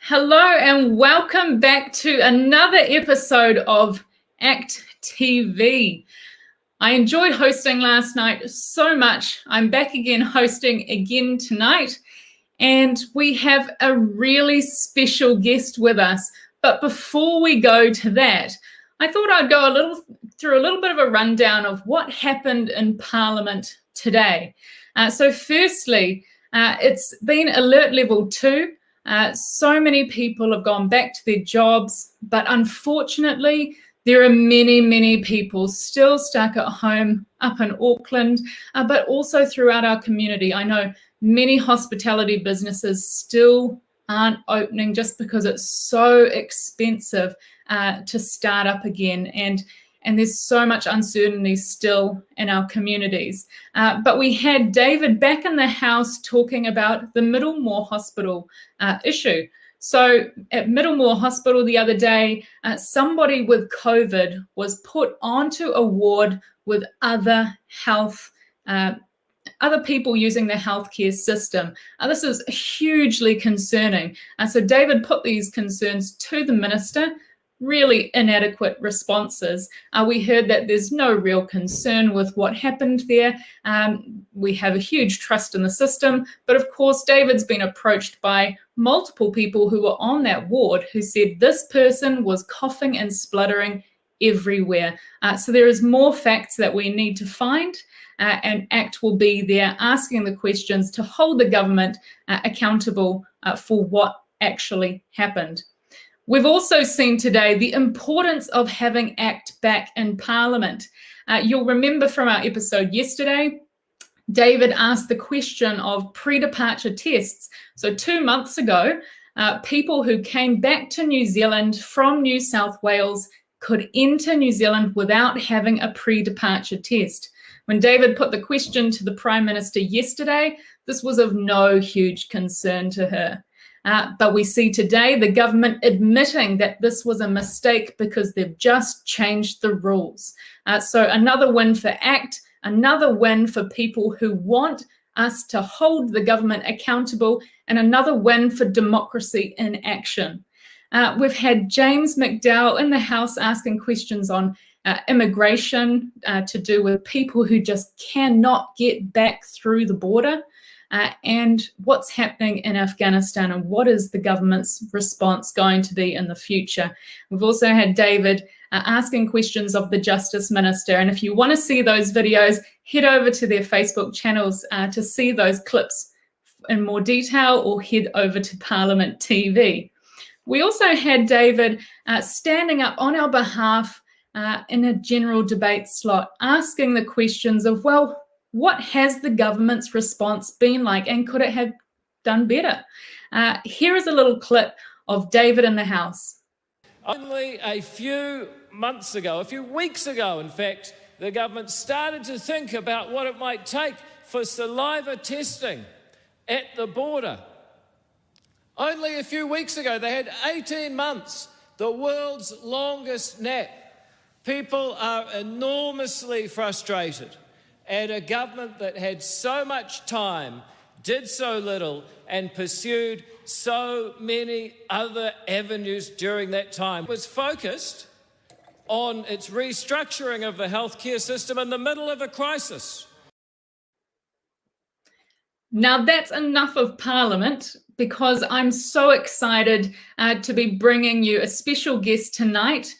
Hello and welcome back to another episode of ACT TV. I enjoyed hosting last night so much. I'm back again hosting again tonight, and we have a really special guest with us. But before we go to that, I thought I'd go through a little bit of a rundown of what happened in Parliament today. So firstly, it's been alert level 2. So many people have gone back to their jobs, but unfortunately, there are many people still stuck at home up in Auckland, but also throughout our community. I know many hospitality businesses still aren't opening just because it's so expensive to start up again. And there's so much uncertainty still in our communities. But we had David back in the house talking about the Middlemore Hospital issue. So at Middlemore Hospital the other day, somebody with COVID was put onto a ward with other people using the healthcare system. This is hugely concerning. So David put these concerns to the minister. Really inadequate responses. We heard that there's no real concern with what happened there. We have a huge trust in the system, but of course, David's been approached by multiple people who were on that ward who said this person was coughing and spluttering everywhere. So there is more facts that we need to find, and ACT will be there asking the questions to hold the government accountable for what actually happened. We've also seen today the importance of having ACT back in Parliament. You'll remember from our episode yesterday, David asked the question of pre-departure tests. So 2 months ago, people who came back to New Zealand from New South Wales could enter New Zealand without having a pre-departure test. When David put the question to the Prime Minister yesterday, this was of no huge concern to her. But we see today the government admitting that this was a mistake because they've just changed the rules. So another win for ACT, another win for people who want us to hold the government accountable, and another win for democracy in action. We've had James McDowell in the House asking questions on immigration to do with people who just cannot get back through the border. And what's happening in Afghanistan, and what is the government's response going to be in the future. We've also had David asking questions of the Justice Minister, and if you want to see those videos, head over to their Facebook channels to see those clips in more detail, or head over to Parliament TV. We also had David standing up on our behalf in a general debate slot, asking the questions of, well, what has the government's response been like, and could it have done better? Here is a little clip of David in the House. Only a few months ago, a few weeks ago, in fact, the government started to think about what it might take for saliva testing at the border. Only a few weeks ago, they had 18 months, the world's longest nap. People are enormously frustrated at a government that had so much time, did so little, and pursued so many other avenues during that time. It was focused on its restructuring of the healthcare system in the middle of a crisis. Now that's enough of Parliament, because I'm so excited to be bringing you a special guest tonight,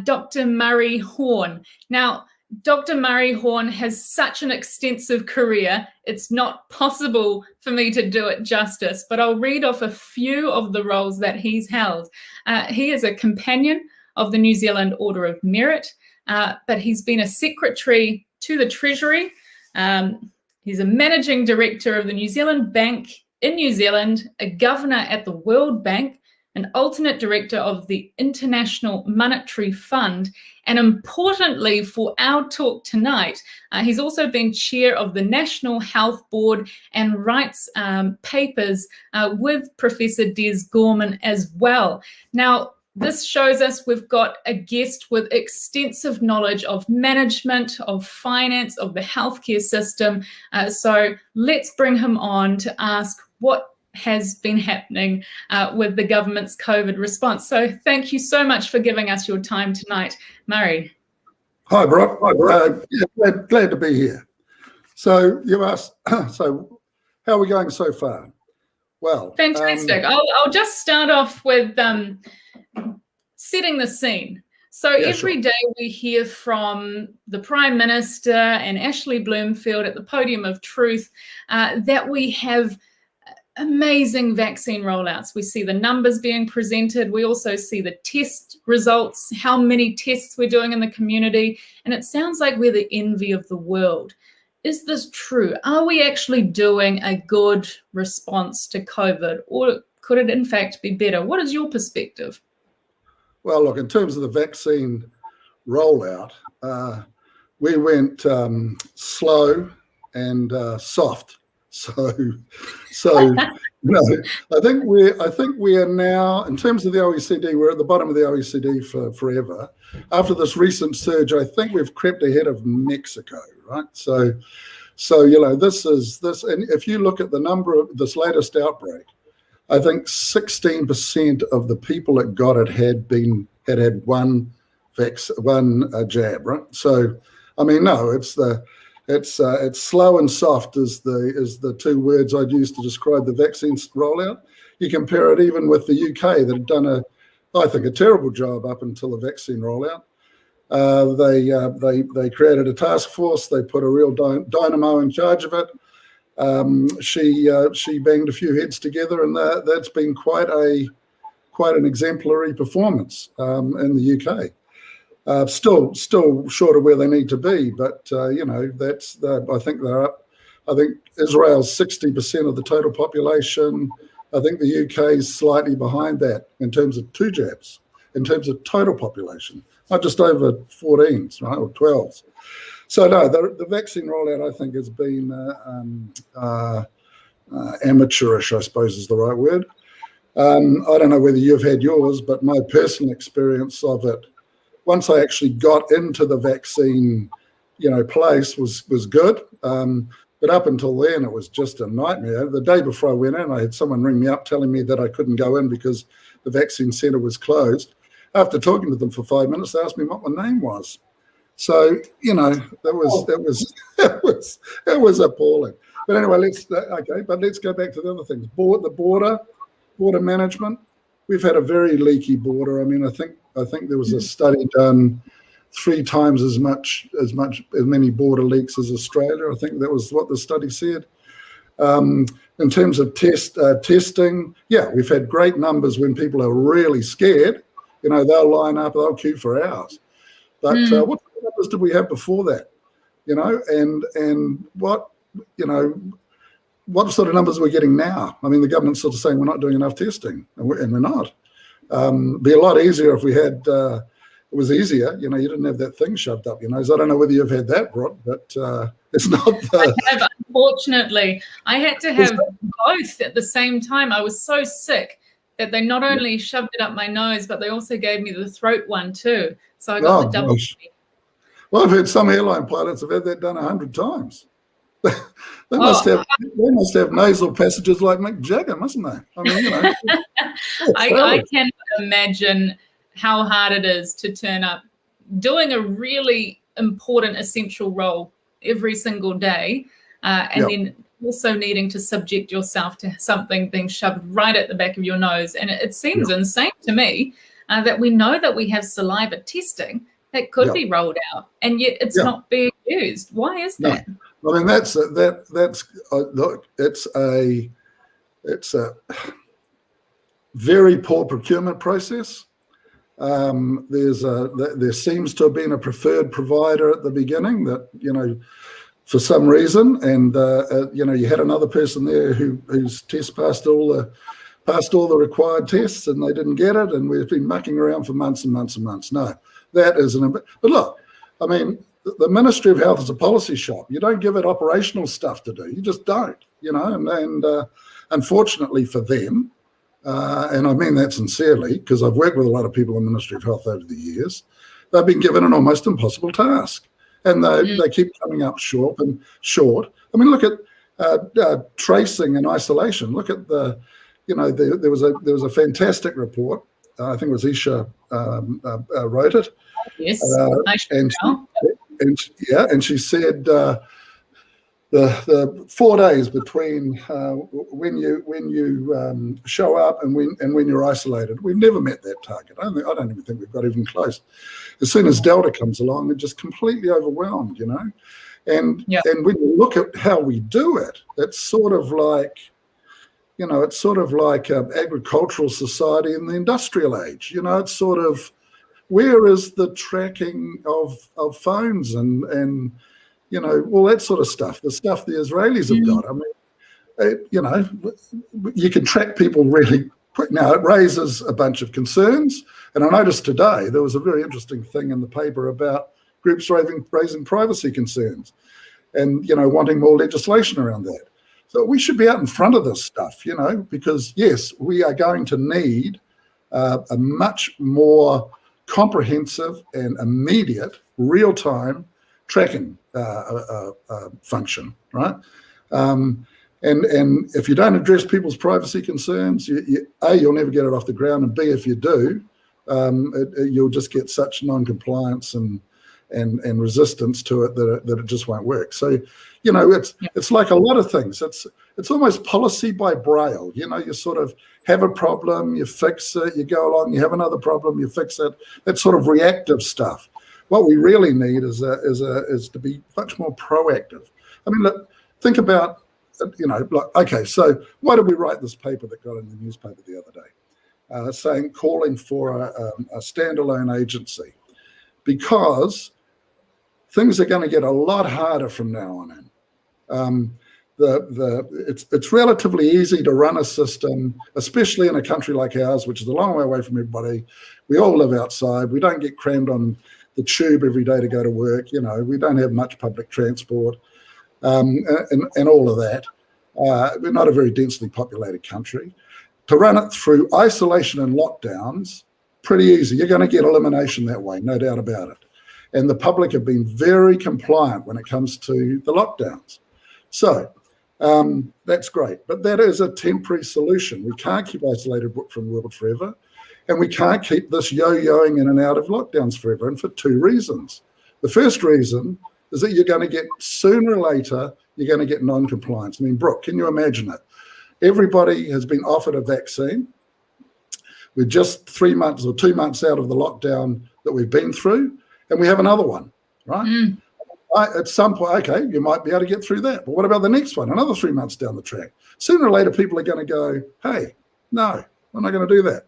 Dr. Murray Horn. Now, Dr. Murray Horn has such an extensive career, it's not possible for me to do it justice, but I'll read off a few of the roles that he's held. He is a companion of the New Zealand Order of Merit, but he's been a secretary to the Treasury. He's a managing director of the New Zealand Bank in New Zealand, a governor at the World Bank, an alternate director of the International Monetary Fund, and importantly for our talk tonight, he's also been chair of the National Health Board and writes papers with Professor Des Gorman as well. Now, this shows us we've got a guest with extensive knowledge of management, of finance, of the healthcare system. So let's bring him on to ask what has been happening with the government's COVID response. So thank you so much for giving us your time tonight, Murray. Hi, Brooke. Glad to be here. So you asked, so how are we going so far? Well, fantastic. I'll just start off with setting the scene. So every day we hear from the Prime Minister and Ashley Bloomfield at the podium of truth that we have amazing vaccine rollouts. We see the numbers being presented. We also see the test results, how many tests we're doing in the community. And it sounds like we're the envy of the world. Is this true? Are we actually doing a good response to COVID, or could it in fact be better? What is your perspective? Well, look, in terms of the vaccine rollout, we went slow and soft. So I think we are now, in terms of the OECD, we're at the bottom of the OECD for forever. After this recent surge, I think we've crept ahead of Mexico, right? So this, and if you look at the number of this latest outbreak, I think 16% of the that got it had one jab, right? So, I mean, no, it's slow and soft is the two words I'd use to describe the vaccine rollout. You compare it even with the UK that had done I think a terrible job up until the vaccine rollout. They created a task force. They put a real dynamo in charge of it. She banged a few heads together, and that's been quite an exemplary performance in the UK. Still short of where they need to be, but I think they're up. I think Israel's 60% of the total population. I think the UK is slightly behind that in terms of 2 jabs, in terms of total population, not just over 14s, right, or 12s. So no, the vaccine rollout I think has been amateurish, I suppose is the right word. I don't know whether you've had yours, but my personal experience of it, once I actually got into the vaccine, place was good. But up until then, it was just a nightmare. The day before I went in, I had someone ring me up telling me that I couldn't go in because the vaccine centre was closed. After talking to them for 5 minutes, they asked me what my name was. So it was appalling. But anyway, let's go back to the other things. The border management. We've had a very leaky border. I mean, I think there was a study done 3 times as many border leaks as Australia. I think that was what the study said. In terms of testing, we've had great numbers when people are really scared. They'll line up, they'll queue for hours. But what numbers did we have before that? And what sort of numbers are we getting now? I mean, the government's sort of saying we're not doing enough testing, and we're not. It'd be a lot easier if we had. It was easier, you didn't have that thing shoved up your nose. I don't know whether you've had that, Brooke, but it's not. I have, unfortunately. I had to have both at the same time. I was so sick that they not only shoved it up my nose, but they also gave me the throat one too. So I got the double. Well, I've heard some airline pilots have had that done 100 times. They must have nasal passages like Mick Jagger, mustn't they? I mean, I can imagine how hard it is to turn up doing a really important, essential role every single day, and then also needing to subject yourself to something being shoved right at the back of your nose. And it seems insane to me that we know that we have saliva testing that could be rolled out, and yet it's not being used. Why is that? I mean, that's look. It's a very poor procurement process. There seems to have been a preferred provider at the beginning that for some reason, and you had another person there whose test passed all the required tests, and they didn't get it, and we've been mucking around for months and months and months. No, that isn't. But look, I mean, the Ministry of Health is a policy shop. You don't give it operational stuff to do. You just don't. And unfortunately for them, and I mean that sincerely, because I've worked with a lot of people in the Ministry of Health over the years, they've been given an almost impossible task. And they keep coming up short. I mean, look at tracing and isolation. Look at the, there was a fantastic report. I think it was Isha wrote it. Yes, and she said the 4 days between when you show up and when you're isolated, we've never met that target. I don't even think we've got even close. As soon as Delta comes along, they're just completely overwhelmed, And when you look at how we do it, it's sort of like, agricultural society in the industrial age. It's sort of, where is the tracking of phones and all that sort of stuff, the stuff the Israelis have got. I mean, you can track people really quick. Now, it raises a bunch of concerns. And I noticed today there was a very interesting thing in the paper about groups raising privacy concerns and, wanting more legislation around that. So we should be out in front of this stuff, because, yes, we are going to need a much more comprehensive and immediate real-time tracking function, right? And if you don't address people's privacy concerns, you'll never get it off the ground, and B, if you do, you'll just get such non-compliance and resistance to it that it just won't work. So, it's like a lot of things. It's almost policy by braille. You sort of have a problem, you fix it, you go along, you have another problem, you fix it. That sort of reactive stuff. What we really need is to be much more proactive. I mean, look, think about, okay, so why did we write this paper that got in the newspaper the other day, calling for a standalone agency? Because things are going to get a lot harder from now on in. It's relatively easy to run a system, especially in a country like ours, which is a long way away from everybody. We all live outside. We don't get crammed on the tube every day to go to work. We don't have much public transport, and all of that. We're not a very densely populated country. To run it through isolation and lockdowns, pretty easy. You're going to get elimination that way, no doubt about it. And the public have been very compliant when it comes to the lockdowns. So that's great. But that is a temporary solution. We can't keep isolated from the world forever. And we can't keep this yo-yoing in and out of lockdowns forever, and for two reasons. The first reason is that you're going to get, sooner or later, you're going to get non-compliance. I mean, Brooke, can you imagine it? Everybody has been offered a vaccine. We're just 3 months or 2 months out of the lockdown that we've been through, and we have another one, right? At some point, okay, you might be able to get through that. But what about the next one, another 3 months down the track? Sooner or later, people are going to go, hey, no, I'm not going to do that.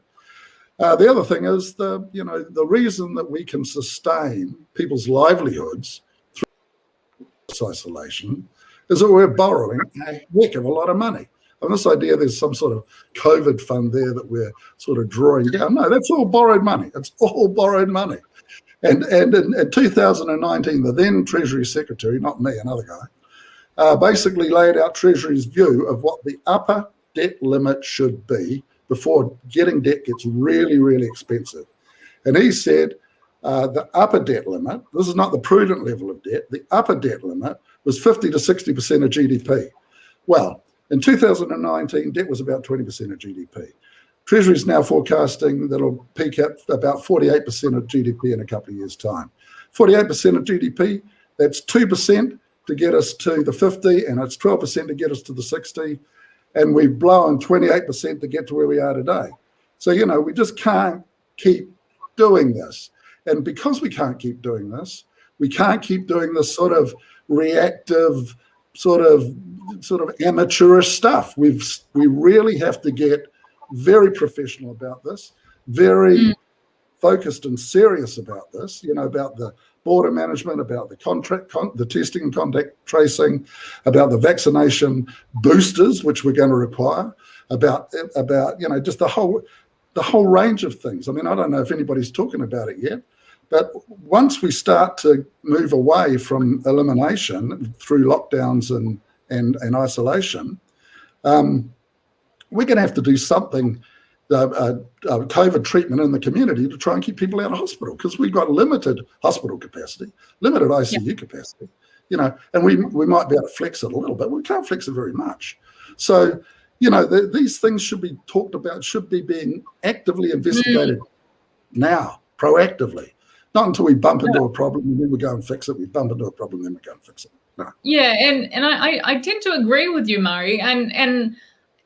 The other thing is the reason that we can sustain people's livelihoods through this isolation is that we're borrowing a heck of a lot of money. And this idea there's some sort of COVID fund there that we're sort of drawing down. No, that's all borrowed money. It's all borrowed money. And in 2019, the then Treasury Secretary, not me, another guy, basically laid out Treasury's view of what the upper debt limit should be before getting debt gets really, really expensive. And he said the upper debt limit, this is not the prudent level of debt, the upper debt limit was 50 to 60% of GDP. Well, in 2019, debt was about 20% of GDP. Treasury is now forecasting that it'll peak at about 48% of GDP in a couple of years' time. 48% of GDP, that's 2% to get us to the 50, and it's 12% to get us to the 60. And we've blown 28% to get to where we are today. So, we just can't keep doing this. And because we can't keep doing this, we can't keep doing this sort of reactive, sort of amateurish stuff. We really have to get very professional about this, very focused and serious about this, about the border management, about the the testing and contact tracing, about the vaccination boosters, which we're going to require, about just the whole range of things. I mean, I don't know if anybody's talking about it yet, but once we start to move away from elimination through lockdowns and isolation, we're going to have to do something, COVID treatment in the community to try and keep people out of hospital, because we've got limited hospital capacity, limited ICU capacity. and we might be able to flex it a little bit. We can't flex it very much. So, these things should be talked about, should be being actively investigated now, proactively, not until we bump into a problem and then we go and fix it. We bump into a problem, then we go and fix it. No. Yeah, and I tend to agree with you, Murray, and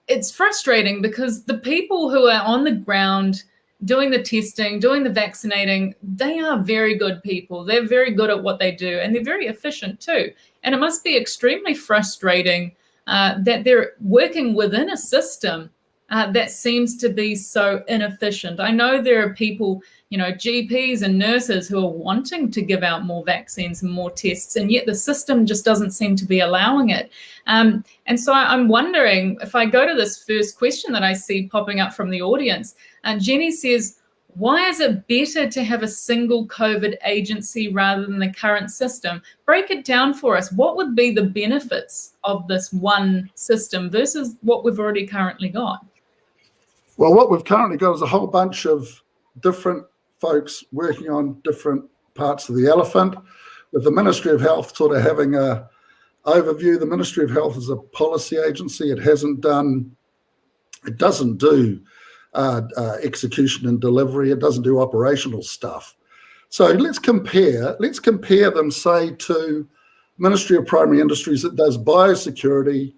it's frustrating because the people who are on the ground doing the testing, doing the vaccinating, they are very good people. They're very good at what they do, and they're very efficient too. And it must be extremely frustrating that they're working within a system that seems to be so inefficient. I know there are people, GPs and nurses who are wanting to give out more vaccines and more tests, and yet the system just doesn't seem to be allowing it. And so I'm wondering, if I go to this first question that I see popping up from the audience, Jenny says, why is it better to have a single COVID agency rather than the current system? Break it down for us. What would be the benefits of this one system versus what we've already currently got? Well, what we've currently got is a whole bunch of different folks working on different parts of the elephant, with the Ministry of Health sort of having a overview. The Ministry of Health is a policy agency. It doesn't do execution and delivery. It doesn't do operational stuff. So let's compare them, say, to Ministry of Primary Industries that does biosecurity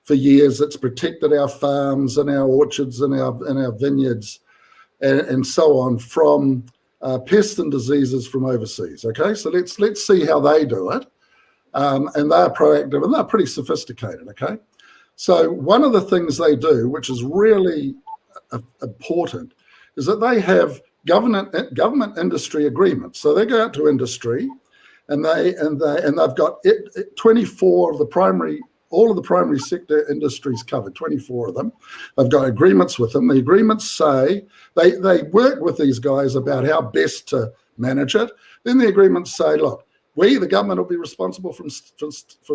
for years. It's protected our farms and our orchards and our vineyards and so on from pests and diseases from overseas. Okay, so let's see how they do it. And they're proactive and they're pretty sophisticated. Okay, so one of the things they do, which is really important, is that they have government industry agreements. So they go out to industry, and they've got 24 of the primary. All of the primary sector industries covered, 24 of them. They've got agreements with them. The agreements say they work with these guys about how best to manage it. Then the agreements say, look, we, the government, will be responsible for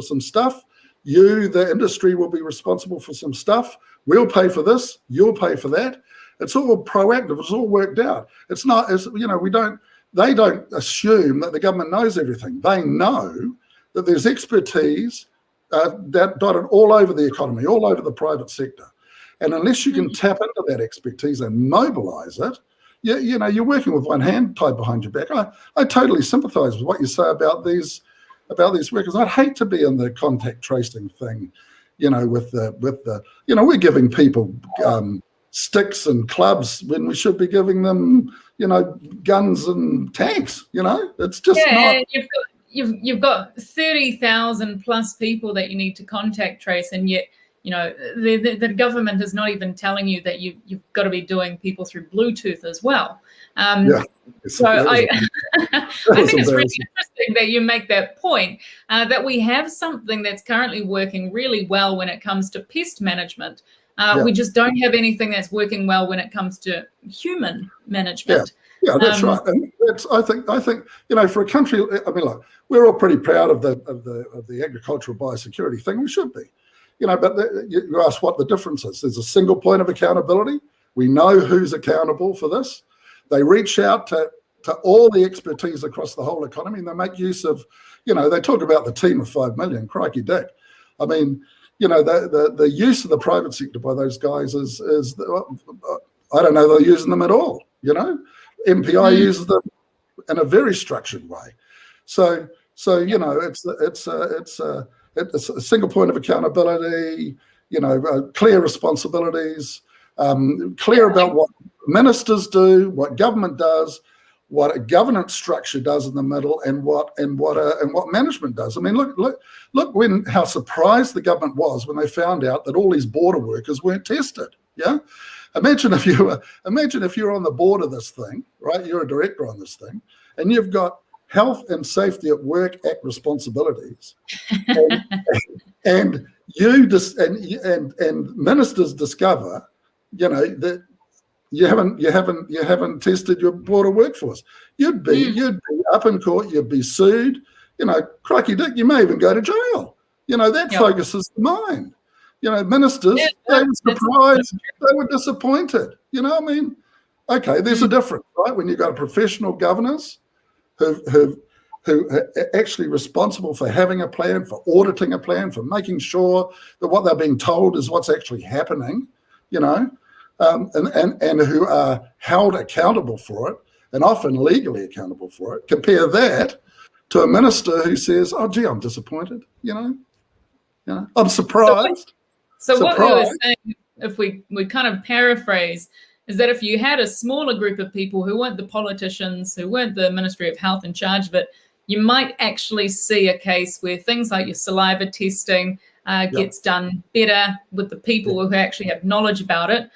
some stuff. You, the industry, will be responsible for some stuff. We'll pay for this. You'll pay for that. It's all proactive. It's all worked out. It's not, they don't assume that the government knows everything. They know that there's expertise that dotted all over the economy, all over the private sector. And unless you can tap into that expertise and mobilize it, you're working with one hand tied behind your back. I totally sympathize with what you say about these workers. I'd hate to be in the contact tracing thing, we're giving people sticks and clubs when we should be giving them, guns and tanks. It's just not. You've got 30,000 plus people that you need to contact trace, and yet the government is not even telling you that you've got to be doing people through Bluetooth as well. So I think it's really interesting that you make that point, that we have something that's currently working really well when it comes to pest management. We just don't have anything that's working well when it comes to human management. Yeah, that's right. And I think for a country, look, we're all pretty proud of the agricultural biosecurity thing. We should be, But you ask what the difference is. There's a single point of accountability. We know who's accountable for this. They reach out to all the expertise across the whole economy, and they make use of, they talk about the team of 5 million. Crikey dick. The use of the private sector by those guys is I don't know, they're using them at all. MPI uses them in a very structured way. So it's a single point of accountability. Clear responsibilities, clear about what ministers do, what government does, what a governance structure does in the middle, and what management does. Look how surprised the government was when they found out that all these border workers weren't tested. Yeah. Imagine if you're on the board of this thing, right? You're a director on this thing, and you've got Health and Safety at Work Act responsibilities, and ministers discover, that you haven't tested your border workforce. You'd be up in court. You'd be sued. Crikey dick, you may even go to jail. That focuses the mind. Ministers, they were surprised, they were disappointed. Okay, there's a difference, right? When you've got professional governors who've who are actually responsible for having a plan, for auditing a plan, for making sure that what they're being told is what's actually happening, and who are held accountable for it, and often legally accountable for it. Compare that to a minister who says, "Oh, gee, I'm disappointed. I'm surprised." So what we were saying, if we kind of paraphrase, is that if you had a smaller group of people who weren't the politicians, who weren't the Ministry of Health in charge of it, you might actually see a case where things like your saliva testing gets done better with the people who actually have knowledge about it.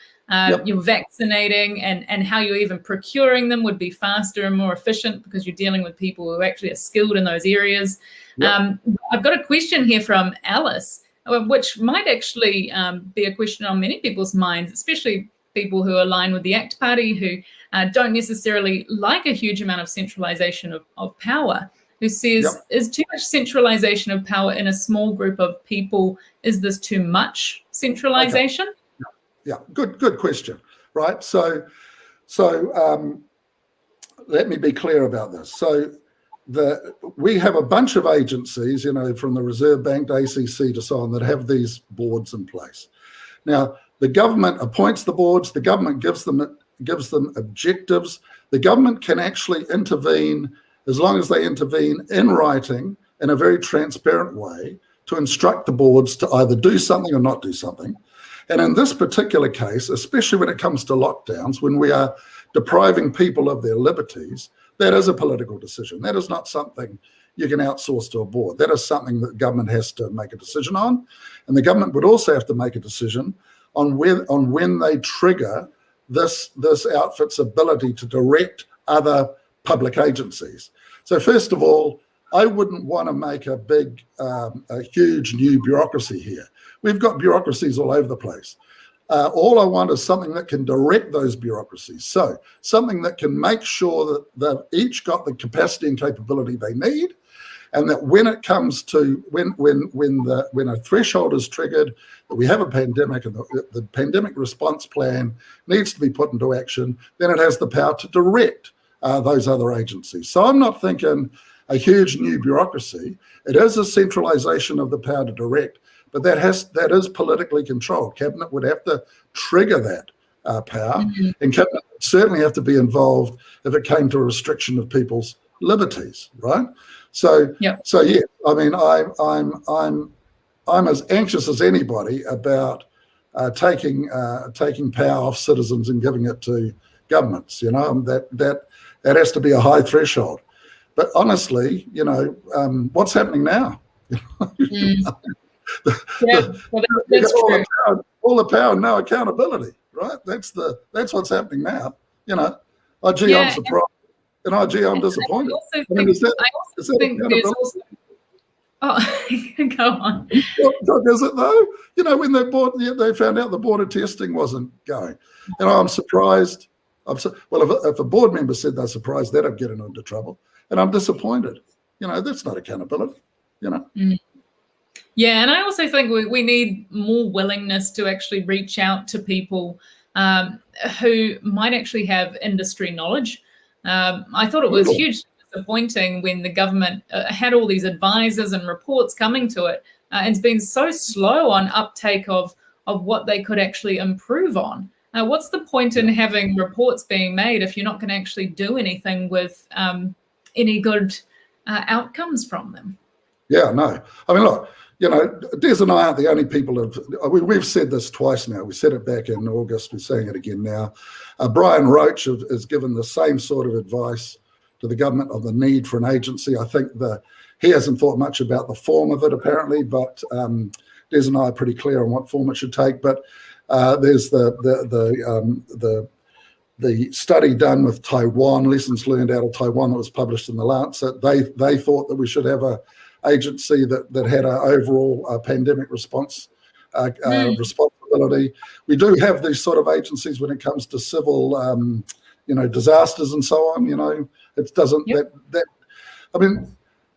You're vaccinating and how you're even procuring them would be faster and more efficient because you're dealing with people who actually are skilled in those areas. I've got a question here from Alice, which might actually be a question on many people's minds, especially people who align with the ACT Party, who don't necessarily like a huge amount of centralisation of power, who says, is too much centralisation of power in a small group of people, is this too much centralisation? Okay. Yeah, good question, right? So let me be clear about this. So we have a bunch of agencies, from the Reserve Bank to ACC to so on, that have these boards in place. Now, the government appoints the boards, the government gives them objectives. The government can actually intervene as long as they intervene in writing in a very transparent way to instruct the boards to either do something or not do something. And in this particular case, especially when it comes to lockdowns, when we are depriving people of their liberties, that is a political decision. That is not something you can outsource to a board. That is something that government has to make a decision on. And the government would also have to make a decision on when they trigger this outfit's ability to direct other public agencies. So first of all, I wouldn't want to make a huge new bureaucracy here. We've got bureaucracies all over the place. All I want is something that can direct those bureaucracies. So something that can make sure that they've each got the capacity and capability they need, and that when it comes to when a threshold is triggered, that we have a pandemic and the pandemic response plan needs to be put into action, then it has the power to direct those other agencies. So I'm not thinking a huge new bureaucracy. It is a centralisation of the power to direct, but that is politically controlled. Cabinet would have to trigger that power, and Cabinet would certainly have to be involved if it came to a restriction of people's liberties, right? So yeah, I mean, I'm as anxious as anybody about taking power off citizens and giving it to governments. That has to be a high threshold. But honestly, what's happening now? That's true. All the power, no accountability, right? That's what's happening now. I'm surprised, and I'm disappointed. I also think there's also. Oh, go on. Is it though? When they found out the border testing wasn't going, I'm surprised. If a board member said they're surprised, that'd get them into trouble, and I'm disappointed. That's not accountability. Yeah, and I also think we need more willingness to actually reach out to people who might actually have industry knowledge. I thought it was hugely disappointing when the government had all these advisors and reports coming to it, and it's been so slow on uptake of what they could actually improve on. What's the point in having reports being made if you're not going to actually do anything with any good outcomes from them? Yeah, no. I mean, look, Des and I aren't the only people we've said this twice now. We said it back in August. We're saying it again now. Brian Roach has given the same sort of advice to the government of the need for an agency. I think he hasn't thought much about the form of it, apparently, but Des and I are pretty clear on what form it should take. But there's the study done with Taiwan, lessons learned out of Taiwan, that was published in the Lancet. They thought that we should have a agency that had an overall pandemic response responsibility. We do have these sort of agencies when it comes to civil, disasters and so on. It doesn't that. I mean,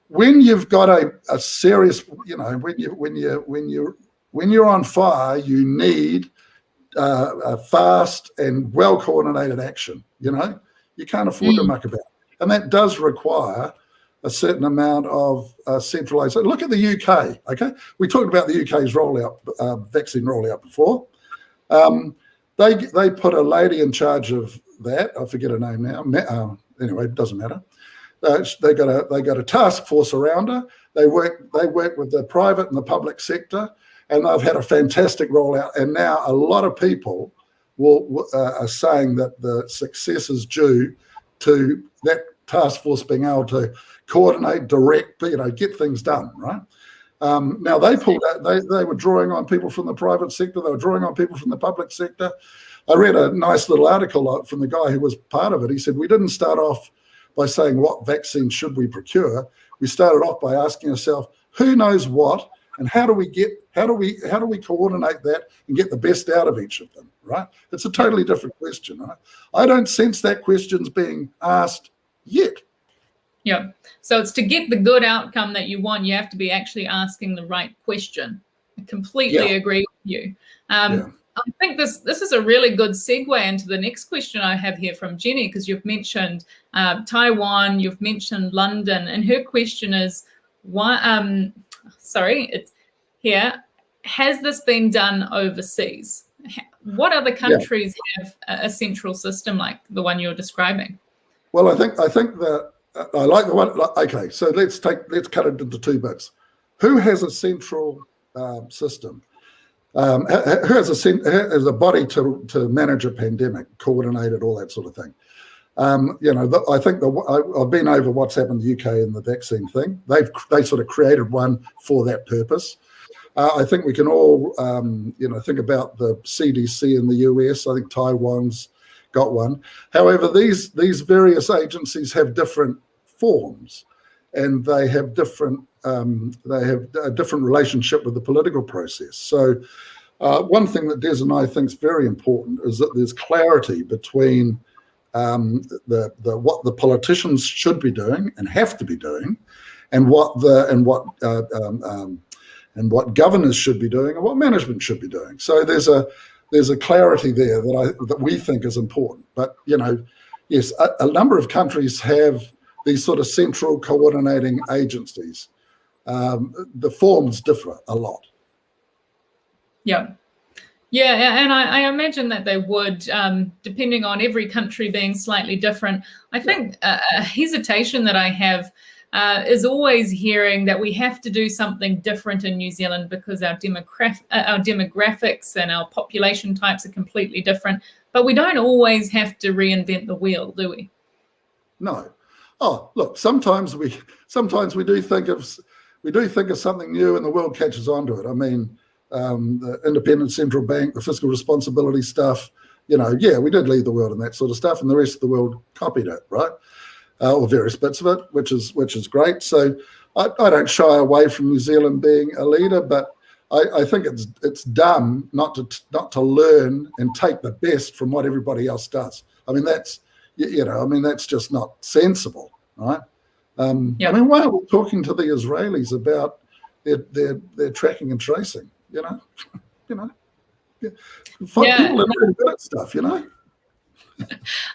when you've got a serious, when you're on fire, you need a fast and well coordinated action. You can't afford to muck about, and that does require a certain amount of centralised. Look at the UK. Okay, we talked about the UK's rollout, vaccine rollout before. They put a lady in charge of that. I forget her name now. Anyway, it doesn't matter. They got a task force around her. They work with the private and the public sector, and they've had a fantastic rollout. And now a lot of people are saying that the success is due to that task force being able to coordinate, direct, get things done, right? Now they pulled out, they were drawing on people from the private sector, they were drawing on people from the public sector. I read a nice little article from the guy who was part of it. He said, we didn't start off by saying what vaccine should we procure. We started off by asking ourselves, who knows what, and how do we coordinate that and get the best out of each of them, right? It's a totally different question, right? I don't sense that question's being asked yet. Yeah. So it's to get the good outcome that you want, you have to be actually asking the right question. I completely agree with you. I think this is a really good segue into the next question I have here from Jenny, because you've mentioned Taiwan, you've mentioned London, and her question is, why? It's here. Has this been done overseas? What other countries have a central system like the one you're describing? Well, I think that I like the one. Okay, so let's cut it into two bits. Who has a central system? Who has a body to manage a pandemic, coordinate it, all that sort of thing? I think I've been over what's happened in the UK in the vaccine thing. They sort of created one for that purpose. I think we can all think about the CDC in the US. I think Taiwan's got one. However, these various agencies have different forms, and they have a different relationship with the political process. So one thing that Des and I think is very important is that there's clarity between what the politicians should be doing and have to be doing, and what governors should be doing and what management should be doing. So there's a clarity there that we think is important. But yes, a number of countries have these sort of central coordinating agencies. The forms differ a lot. Yeah, and I imagine that they would, depending on every country being slightly different. I think a hesitation that I have is always hearing that we have to do something different in New Zealand because our demographics and our population types are completely different. But we don't always have to reinvent the wheel, do we? No. Oh, look. Sometimes we do think of something new, and the world catches on to it. I mean, the independent central bank, the fiscal responsibility stuff. We did lead the world in that sort of stuff, and the rest of the world copied it, right? Or various bits of it, which is great. So I don't shy away from New Zealand being a leader, but I think it's dumb not to learn and take the best from what everybody else does. I mean, that's just not sensible, right? I mean, why are we talking to the Israelis about their tracking and tracing? Find people that are really good at stuff,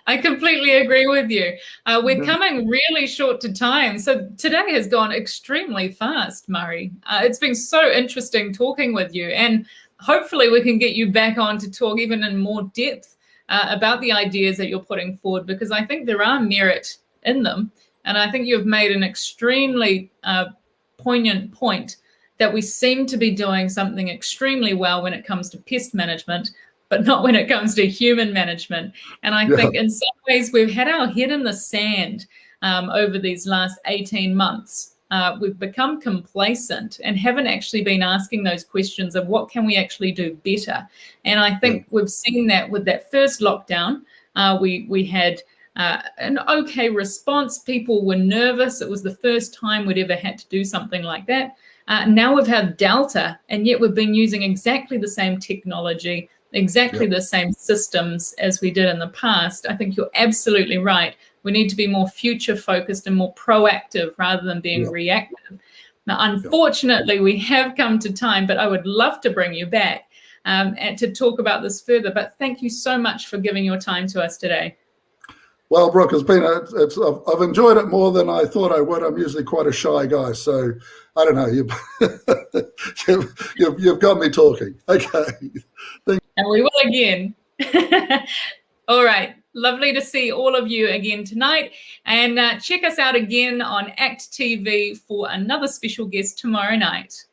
I completely agree with you. We're coming really short to time. So today has gone extremely fast, Murray. It's been so interesting talking with you, and hopefully we can get you back on to talk even in more depth about the ideas that you're putting forward, because I think there are merit in them. And I think you've made an extremely poignant point that we seem to be doing something extremely well when it comes to pest management, but not when it comes to human management. And I think in some ways we've had our head in the sand over these last 18 months. We've become complacent and haven't actually been asking those questions of what can we actually do better. And I think we've seen that with that first lockdown. We had an okay response. People were nervous. It was the first time we'd ever had to do something like that. Now we've had Delta, and yet we've been using exactly the same technology, exactly the same systems as we did in the past. I think you're absolutely right. We need to be more future focused and more proactive rather than being reactive. Now, unfortunately, we have come to time, but I would love to bring you back and to talk about this further. But thank you so much for giving your time to us today. Well, Brooke, I've enjoyed it more than I thought I would. I'm usually quite a shy guy, so I don't know. You've got me talking. Okay. And we will again. All right. Lovely to see all of you again tonight. And check us out again on ACT TV for another special guest tomorrow night.